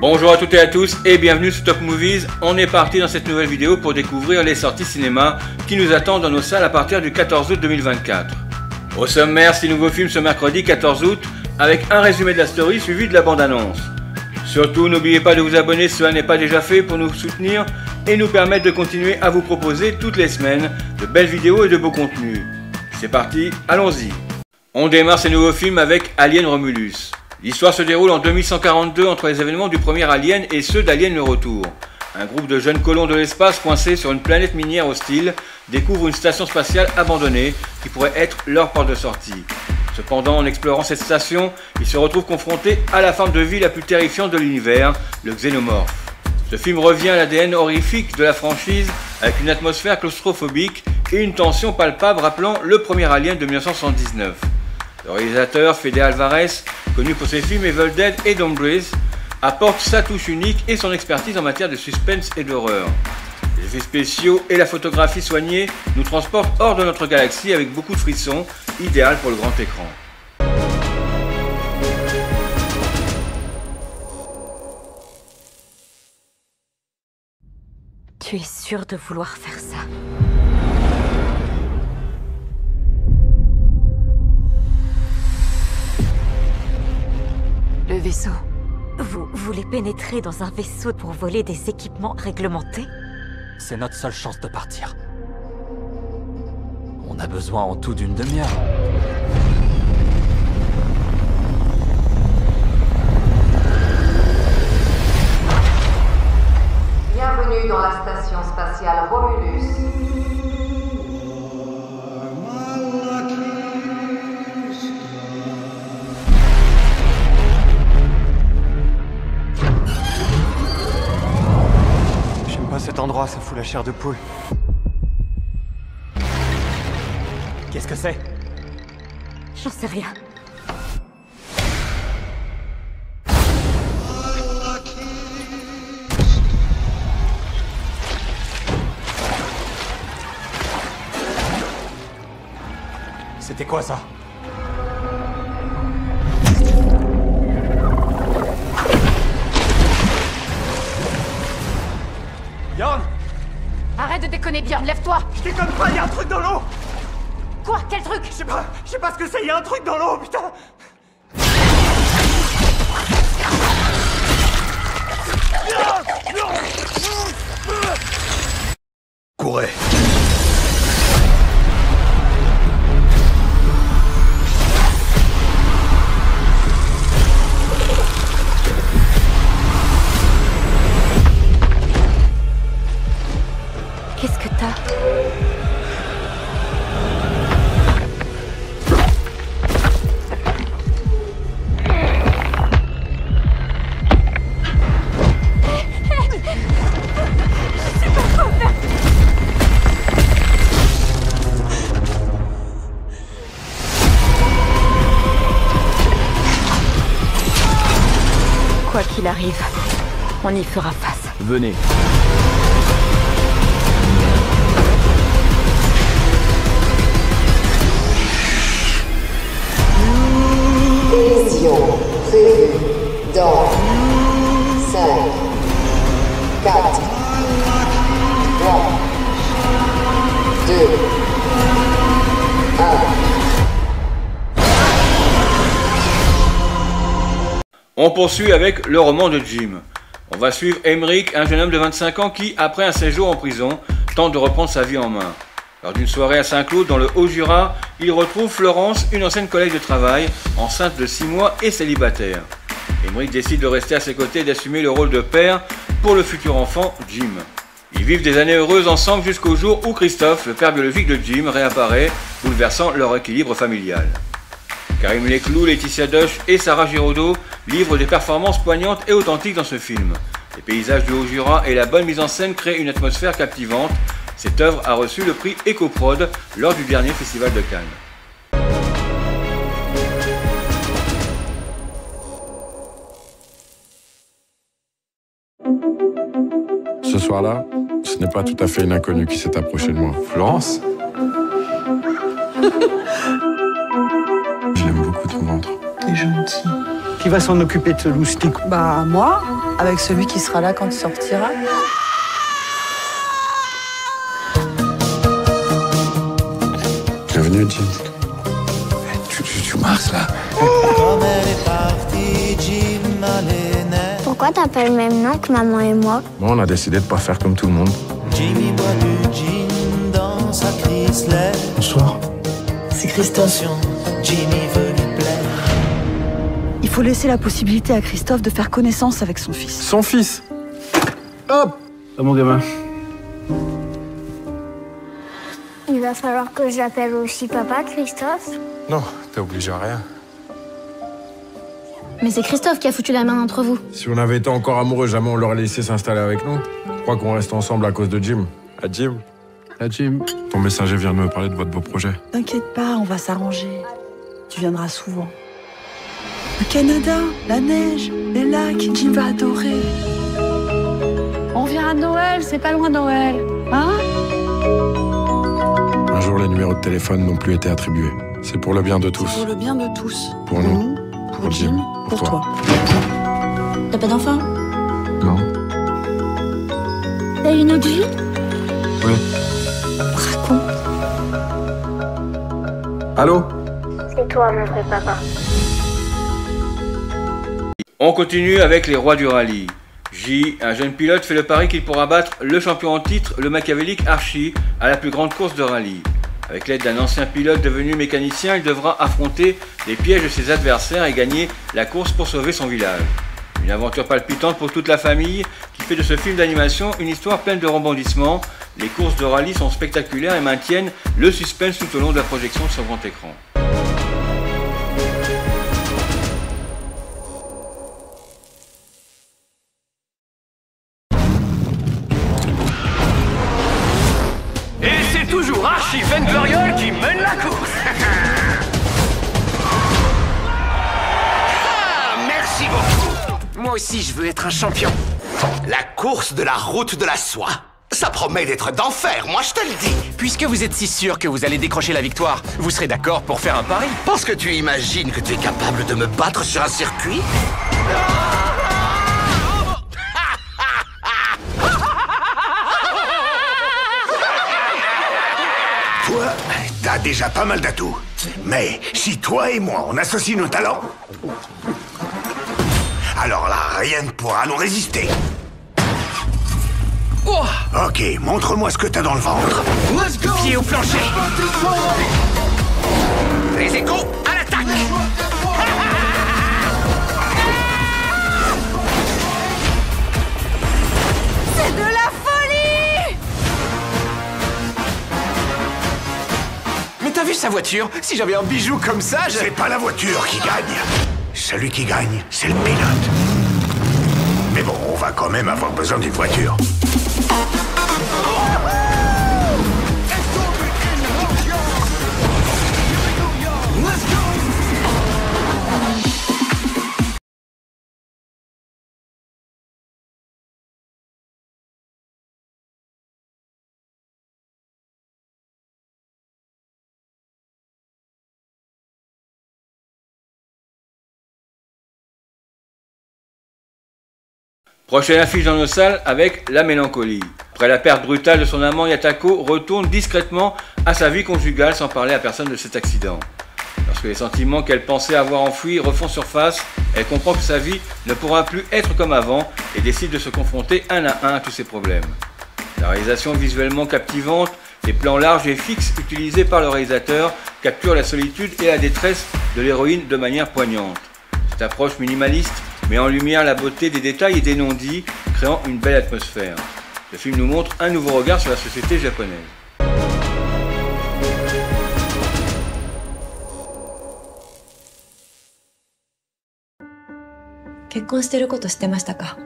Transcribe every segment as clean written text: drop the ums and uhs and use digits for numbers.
Bonjour à toutes et à tous et bienvenue sur Top Movies. On est parti dans cette nouvelle vidéo pour découvrir les sorties cinéma qui nous attendent dans nos salles à partir du 14 août 2024. Au sommaire, 6 nouveaux films ce mercredi 14 août avec un résumé de la story suivi de la bande-annonce. Surtout, n'oubliez pas de vous abonner si cela n'est pas déjà fait pour nous soutenir et nous permettre de continuer à vous proposer toutes les semaines de belles vidéos et de beaux contenus. C'est parti, allons-y. On démarre ces nouveaux films avec Alien Romulus. L'histoire se déroule en 2142 entre les événements du premier Alien et ceux d'Alien le Retour. Un groupe de jeunes colons de l'espace coincés sur une planète minière hostile découvre une station spatiale abandonnée qui pourrait être leur porte de sortie. Cependant, en explorant cette station, ils se retrouvent confrontés à la forme de vie la plus terrifiante de l'univers, le xénomorphe. Ce film revient à l'ADN horrifique de la franchise avec une atmosphère claustrophobique et une tension palpable rappelant le premier Alien de 1979. Le réalisateur Fede Alvarez, connu pour ses films Evil Dead et Don't Breathe, apporte sa touche unique et son expertise en matière de suspense et d'horreur. Les effets spéciaux et la photographie soignée nous transportent hors de notre galaxie avec beaucoup de frissons, idéal pour le grand écran. Tu es sûr de vouloir faire ça? Le vaisseau. Vous voulez pénétrer dans un vaisseau pour voler des équipements réglementés? C'est notre seule chance de partir. On a besoin en tout d'une demi-heure. Bienvenue dans la station spatiale Romulus. J'aime pas cet endroit, ça fout la chair de poule. Qu'est-ce que c'est? J'en sais rien. C'était quoi ça? Bjorn! Arrête de déconner, Bjorn, lève-toi! Je déconne pas, y'a un truc dans l'eau! Quoi? Quel truc? Je sais pas ce que c'est, y'a un truc dans l'eau, putain! Courez! Qu'est-ce que t'as? Quoi qu'il arrive, on y fera face. Venez. Collision prévue dans 5, 4, 3, 2, 1. On poursuit avec le roman de Jim. On va suivre Emmerich, un jeune homme de 25 ans qui, après un séjour en prison, tente de reprendre sa vie en main. Lors d'une soirée à Saint-Claude, dans le Haut-Jura, il retrouve Florence, une ancienne collègue de travail, enceinte de 6 mois et célibataire. Emmerich décide de rester à ses côtés et d'assumer le rôle de père pour le futur enfant, Jim. Ils vivent des années heureuses ensemble jusqu'au jour où Christophe, le père biologique de Jim, réapparaît, bouleversant leur équilibre familial. Karim Leclou, Laetitia Doche et Sarah Giraudot livrent des performances poignantes et authentiques dans ce film. Les paysages du Haut-Jura et la bonne mise en scène créent une atmosphère captivante. Cette œuvre a reçu le prix EcoProd lors du dernier festival de Cannes. Ce soir-là, ce n'est pas tout à fait une inconnue qui s'est approchée de moi. Florence? Je l'aime beaucoup ton ventre. T'es gentil. Qui va s'en occuper de ce loustic? Bah, moi avec celui qui sera là quand il sortira. Bienvenue, Jim. Tu marches là. Pourquoi t'as pas le même nom que maman et moi? Moi, on a décidé de pas faire comme tout le monde. Jimmy boit du gin dans sa Chrysler. Bonsoir. C'est Christophe. Jimmy veut lui plaire. Il faut laisser la possibilité à Christophe de faire connaissance avec son fils. Son fils. Hop. Ah, mon gamin. Il va falloir que je l'appelle aussi papa, Christophe. Non, t'es obligé à rien. Mais c'est Christophe qui a foutu la main entre vous. Si on avait été encore amoureux, jamais on l'aurait laissé s'installer avec nous. Je crois qu'on reste ensemble à cause de Jim. À Jim. À Jim. Ton messager vient de me parler de votre beau projet. T'inquiète pas, on va s'arranger. Tu viendras souvent. Le Canada, la neige, les lacs, Jim va adorer. On vient à Noël, c'est pas loin Noël. Hein? Un jour, les numéros de téléphone n'ont plus été attribués. C'est pour le bien de tous. Pour le bien de tous. Pour nous. Pour Jim, pour toi. T'as pas d'enfant? Non. T'as une autre vie? Oui. Raconte. Allô? C'est toi, mon vrai papa. On continue avec les rois du rallye. J, un jeune pilote, fait le pari qu'il pourra battre le champion en titre, le machiavélique Archie, à la plus grande course de rallye. Avec l'aide d'un ancien pilote devenu mécanicien, il devra affronter les pièges de ses adversaires et gagner la course pour sauver son village. Une aventure palpitante pour toute la famille qui fait de ce film d'animation une histoire pleine de rebondissements. Les courses de rallye sont spectaculaires et maintiennent le suspense tout au long de la projection sur grand écran. 'Archie Gloriole qui mène la course. Merci beaucoup. Moi aussi, je veux être un champion. La course de la route de la soie. Ça promet d'être d'enfer, moi je te le dis. Puisque vous êtes si sûr que vous allez décrocher la victoire, vous serez d'accord pour faire un pari? Parce que tu imagines que tu es capable de me battre sur un circuit? Toi, t'as déjà pas mal d'atouts. Mais si toi et moi, on associe nos talents, alors là, rien ne pourra nous résister. Oh. Ok, montre-moi ce que t'as dans le ventre. Pied au plancher. Les échos, à l'attaque. C'est de la folie! Mais t'as vu sa voiture? Si j'avais un bijou comme ça, je... C'est pas la voiture qui gagne. Celui qui gagne, c'est le pilote. Mais bon, on va quand même avoir besoin d'une voiture. Prochaine affiche dans nos salles avec La Mélancolie. Après la perte brutale de son amant, Yatako retourne discrètement à sa vie conjugale sans parler à personne de cet accident. Lorsque les sentiments qu'elle pensait avoir enfouis refont surface, elle comprend que sa vie ne pourra plus être comme avant et décide de se confronter un à un à tous ses problèmes. La réalisation visuellement captivante, les plans larges et fixes utilisés par le réalisateur capturent la solitude et la détresse de l'héroïne de manière poignante. Cette approche minimaliste met en lumière la beauté des détails et des non-dits, créant une belle atmosphère. Le film nous montre un nouveau regard sur la société japonaise. 結婚してること知ってましたか？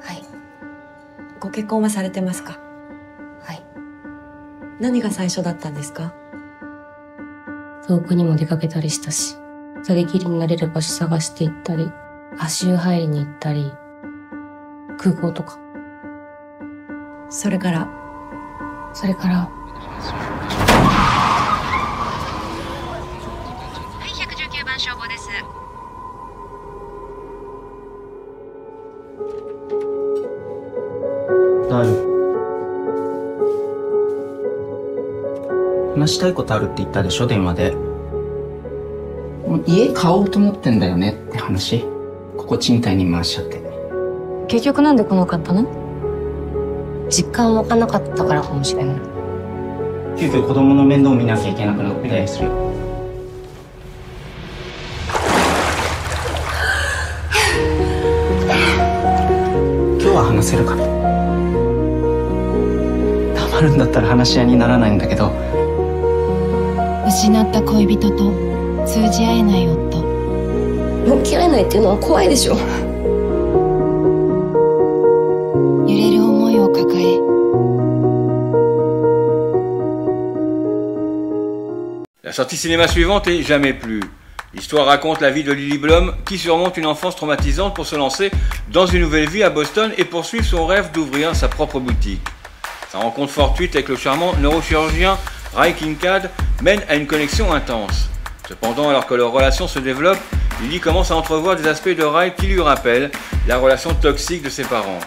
はい。ご結婚はされてますか？はい。何が最初だったんですか？遠くにも出かけたりしたし、二人きりになれる場所探して行ったり、足湯入りに行ったり、空港とか。それから。はい、119番消防です。大丈夫。話したいことあるって言ったでしょ、電話で。家買おうと思ってんだよねって話。ここ賃貸に回しちゃって。結局なんで来なかったの？実感湧かなかったからかもしれない。急遽子供の面倒見なきゃいけなくなってたりするよ。今日は話せるかな。黙るんだったら話し合いにならないんだけど。失った恋人と通じ合えない夫。向き合えないっていうのは怖いでしょ。揺れる思いを抱え。La sortie cinéma suivante est Jamais plus. L'histoire raconte la vie de Lily Blum qui surmonte une enfance traumatisante pour se lancer dans une nouvelle vie à Boston et poursuivre son rêve d'ouvrir sa propre boutique. Sa rencontre fortuite avec le charmant neurochirurgien Ray Kincaid mène à une connexion intense. Cependant, alors que leur relation se développe, Lily commence à entrevoir des aspects de Ray qui lui rappellent la relation toxique de ses parents.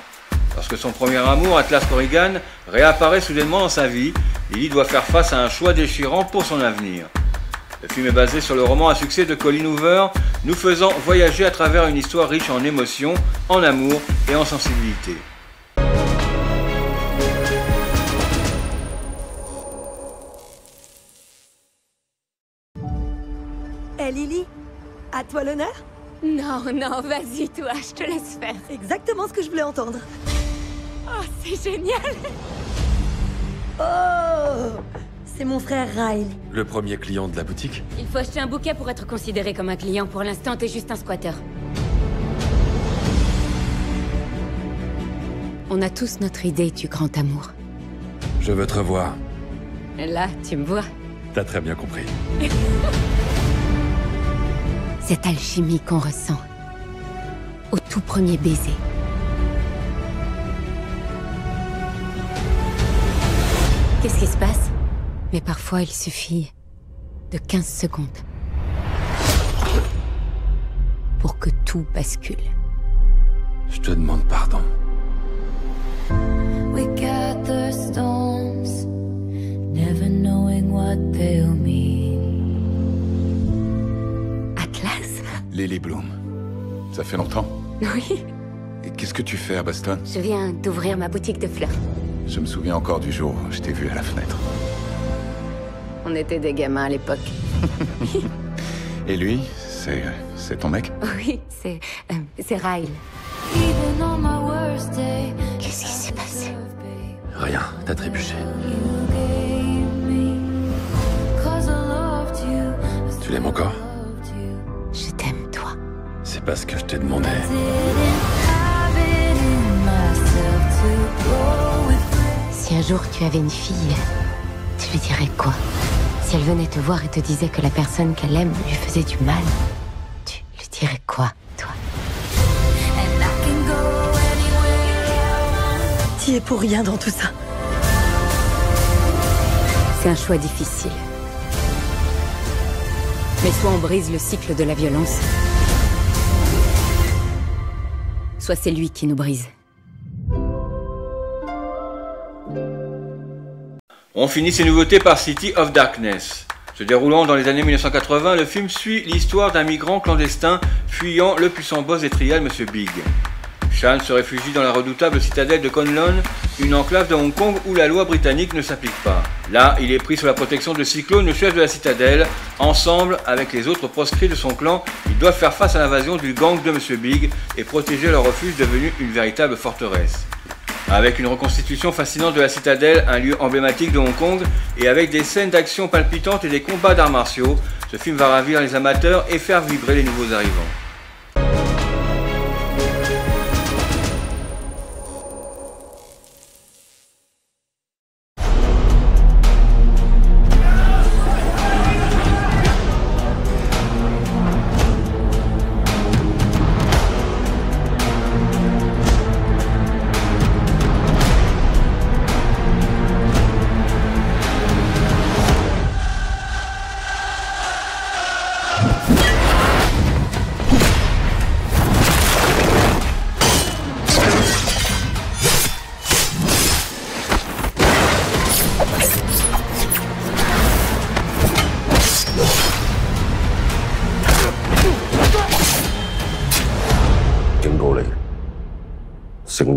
Lorsque son premier amour, Atlas Corrigan, réapparaît soudainement dans sa vie, Lily doit faire face à un choix déchirant pour son avenir. Le film est basé sur le roman à succès de Colleen Hoover, nous faisant voyager à travers une histoire riche en émotions, en amour et en sensibilité. Hey Lily, à toi l'honneur? Non, non, vas-y toi, je te laisse faire. C'est exactement ce que je voulais entendre. Oh, c'est génial. Oh, c'est mon frère Riley. Le premier client de la boutique? Il faut acheter un bouquet pour être considéré comme un client. Pour l'instant, t'es juste un squatter. On a tous notre idée du grand amour. Je veux te revoir. Là, tu me vois. T'as très bien compris. Cette alchimie qu'on ressent au tout premier baiser. Qu'est-ce qui se passe? Mais parfois, il suffit de 15 secondes pour que tout bascule. Je te demande pardon. We gather stones, never knowing what they'll mean. Atlas? Lily Bloom. Ça fait longtemps? Oui. Et qu'est-ce que tu fais à Boston? Je viens d'ouvrir ma boutique de fleurs. Je me souviens encore du jour où je t'ai vu à la fenêtre. On était des gamins à l'époque. Et lui, c'est ton mec? Oui, c'est Riley. Qu'est-ce qui s'est passé? Rien, t'as trébuché. Tu l'aimes encore? Je t'aime, toi. C'est pas ce que je t'ai demandé. Si un jour tu avais une fille, tu lui dirais quoi? Si elle venait te voir et te disait que la personne qu'elle aime lui faisait du mal, tu lui dirais quoi, toi? T'y es pour rien dans tout ça. C'est un choix difficile. Mais soit on brise le cycle de la violence, soit c'est lui qui nous brise. On finit ces nouveautés par City of Darkness. Se déroulant dans les années 1980, le film suit l'histoire d'un migrant clandestin fuyant le puissant boss des trials, Monsieur Big. Shan se réfugie dans la redoutable citadelle de Kowloon, une enclave de Hong Kong où la loi britannique ne s'applique pas. Là, il est pris sous la protection de Cyclone, le chef de la citadelle. Ensemble, avec les autres proscrits de son clan, ils doivent faire face à l'invasion du gang de Monsieur Big et protéger leur refuge devenu une véritable forteresse. Avec une reconstitution fascinante de la citadelle, un lieu emblématique de Hong Kong, et avec des scènes d'action palpitantes et des combats d'arts martiaux, ce film va ravir les amateurs et faire vibrer les nouveaux arrivants.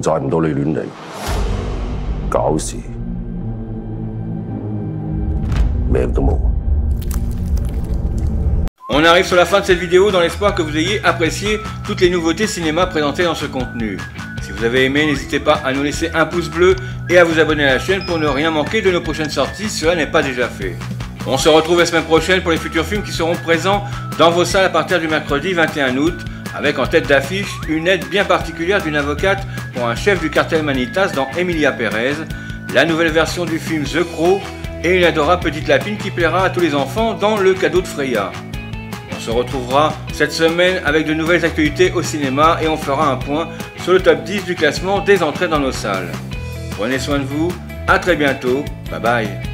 載唔到你亂嚟搞事，命都冇。 On arrive sur la fin de cette vidéo dans l'espoir que vous ayez apprécié toutes les nouveautés cinéma présentées dans ce contenu. Si vous avez aimé, n'hésitez pas à nous laisser un pouce bleu et à vous abonner à la chaîne pour ne rien manquer de nos prochaines sorties si cela n'est pas déjà fait. On se retrouve la semaine prochaine pour les futurs films qui seront présents dans vos salles à partir du mercredi 21 août, avec en tête d'affiche une aide bien particulière d'une avocate pour un chef du cartel Manitas dans Emilia Pérez, la nouvelle version du film The Crow et une adorable petite lapine qui plaira à tous les enfants dans Le Cadeau de Freya. On se retrouvera cette semaine avec de nouvelles actualités au cinéma et on fera un point sur le top 10 du classement des entrées dans nos salles. Prenez soin de vous, à très bientôt, bye bye.